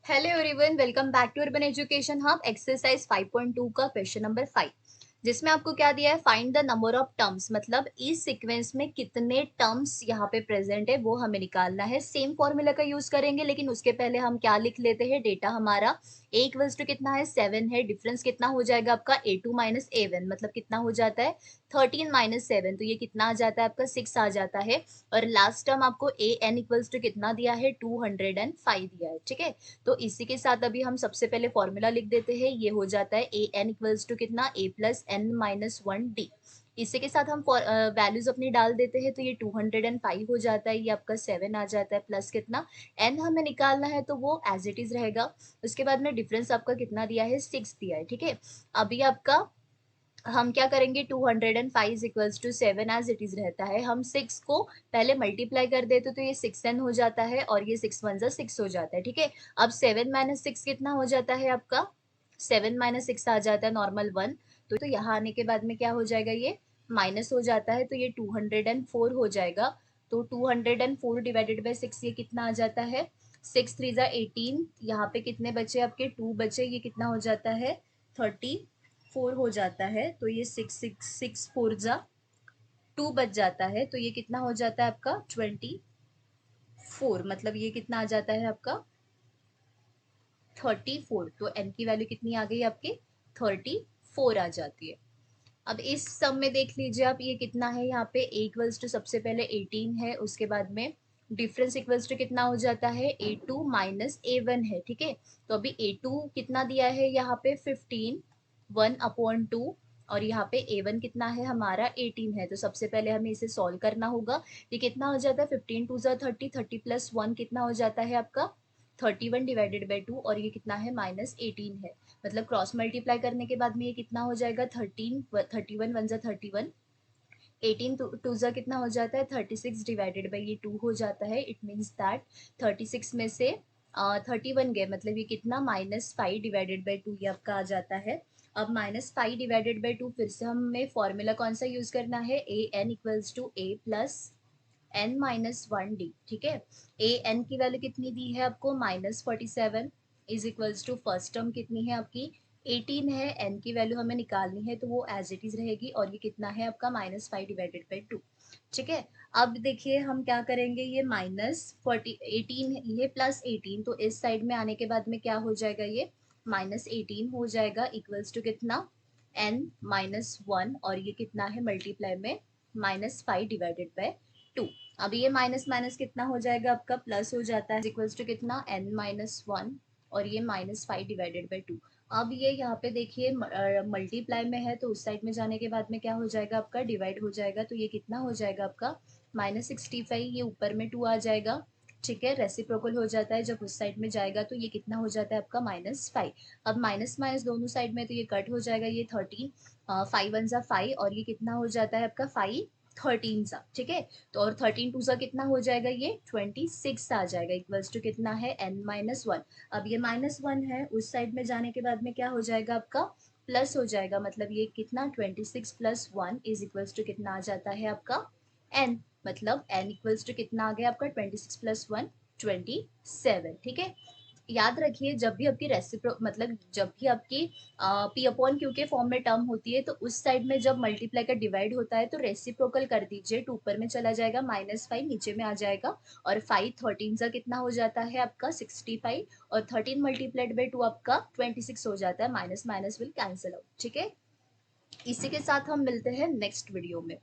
Hello everyone, welcome back to Urban Education Hub. Exercise 5.2 का question number 5, जिसमें आपको क्या दिया है, find the number of terms, मतलब इस सीक्वेंस में कितने टर्म्स यहाँ पे प्रेजेंट है वो हमें निकालना है। सेम फॉर्मूला का यूज करेंगे, लेकिन उसके पहले हम क्या लिख लेते हैं, डेटा हमारा ए इक्वल्स टू कितना है 7 है। डिफरेंस कितना हो जाएगा आपका A2 माइनस A1, मतलब कितना हो जाता है 13 माइनस 7, तो ये कितना आ जाता है आपका 6 आ जाता है। और लास्ट टर्म आपको AN इक्वल्स टू कितना दिया है 205 दिया है। ठीक है, तो इसी के साथ अभी हम सबसे पहले फॉर्मूला लिख देते हैं। ये हो जाता है ए एन इक्वल्स टू कितना A plus n minus 1D। इसी के साथ हम वैल्यूज अपनी डाल देते हैं, तो ये 205 हो जाता है, ये आपका 7 आ जाता है, प्लस कितना n हमें निकालना है तो वो एज इट इज रहेगा। उसके बाद में डिफरेंस आपका कितना दिया है 6 दिया है। ठीक है, अभी आपका हम क्या करेंगे, 205 equals to 7 as it is रहता है। हम 6 को पहले मल्टीप्लाई कर देते तो ये 6n हो जाता है, और ये 6 1 जा 6 हो जाता है। ठीक है, अब 7 माइनस 6 कितना हो जाता है आपका, 7 माइनस 6 आ जाता है नॉर्मल 1। तो यहाँ आने के बाद में क्या हो जाएगा, ये माइनस हो जाता है, तो ये 204 हो जाएगा। तो 204 डिवाइडेड बाई 6 ये कितना आ जाता है, 6 3 जा 18। यहाँ पे कितने बचे आपके 2 बचे, ये कितना हो जाता है 34 हो जाता है। तो ये 6 जा 2 बच जाता है, तो ये कितना हो जाता है आपका 24, मतलब ये कितना आ जाता है आपका 34। तो n की वैल्यू कितनी आ गई आपके 34 आ जाती है। अब इस सम में देख लीजिए आप, ये कितना है यहाँ पे a इक्वल्स टू सबसे पहले 18 है, उसके बाद में डिफरेंस इक्वल्स टू कितना हो जाता है A2 माइनस A1 है। ठीक है, तो अभी A2 कितना दिया है यहाँ पे 15, 1/2, और यहाँ पे A1 कितना है हमारा 18 है। तो सबसे पहले हमें इसे सॉल्व करना होगा। ये कितना हो जाता है 15 2 जा 30, 30 प्लस 1 कितना हो जाता है आपका 31 डिवाइडेड बाई 2, और ये कितना है माइनस 18 है। मतलब क्रॉस मल्टीप्लाई करने के बाद में ये कितना हो जाएगा 13, 31 1 जा 31, 18 टू जा कितना हो जाता है 36 डिवाइडेड बाई ये 2 हो जाता है। इट मीन्स दैट 36 में से 31 गए, मतलब ये कितना -5 डिवाइडेड बाई 2 ये आपका आ जाता है। अब -5 डिवाइडेड बाई 2, फिर से हमें फॉर्मूला कौन सा यूज करना है, a n equals to A plus n minus 1D। ठीक है, ए एन की वैल्यू कितनी दी है आपको -47 is equals to first term कितनी है आपकी 18 है, n की वैल्यू हमें निकालनी है तो वो एज इट इज रहेगी, और ये कितना है आपका -5 डिवाइडेड बाई 2। ठीक है, अब देखिए हम क्या करेंगे, ये -18 ये +18, तो इस साइड में आने के बाद में क्या हो जाएगा, ये -18 हो जाएगा, इक्वल्स टू कितना n-1, और ये कितना है मल्टीप्लाई में -5 डिवाइडेड बाय 2। अब ये माइनस माइनस कितना हो जाएगा आपका प्लस हो जाता है, इक्वल्स टू कितना n-1, और ये -5 डिवाइडेड बाई 2। अब ये यहाँ पे देखिए मल्टीप्लाई में है, तो उस साइड में जाने के बाद में क्या हो जाएगा आपका डिवाइड हो जाएगा, तो ये कितना हो जाएगा आपका -65, ये ऊपर में 2 आ जाएगा। ठीक है, रेसिप्रोकल हो जाता है जब उस साइड में जाएगा, तो ये कितना हो जाता है आपका -5। अब माइनस माइनस दोनों साइड में, तो ये कट हो जाएगा, ये 13, 5 1 जा 5, और ये कितना हो जाता है आपका 5 13 सा। ठीक है, तो और 13 2 सा कितना हो जाएगा, ये 26 आ जाएगा, इक्वल्स टू कितना है n-1। अब ये -1 है, उस साइड में जाने के बाद में क्या हो जाएगा आपका प्लस हो जाएगा, मतलब ये कितना 26 प्लस 1 इज इक्वल्स टू कितना आ जाता है आपका n, मतलब n इक्वल्स टू कितना आ गया आपका 26 प्लस 1 27। ठीक है, याद रखिए जब भी आपकी रेसिप्रो मतलब जब भी आपकी पी अपॉन क्यू के फॉर्म में टर्म होती है, तो उस साइड में जब मल्टीप्लाई का डिवाइड होता है तो रेसिप्रोकल कर दीजिए, 2 ऊपर में चला जाएगा, -5 नीचे में आ जाएगा, और 5 13 सा कितना हो जाता है आपका 65, और 13 मल्टीप्लाइड बाई 2 आपका 26 हो जाता है, minus minus will cancel out. ठीक है, इसी के साथ हम मिलते हैं नेक्स्ट वीडियो में।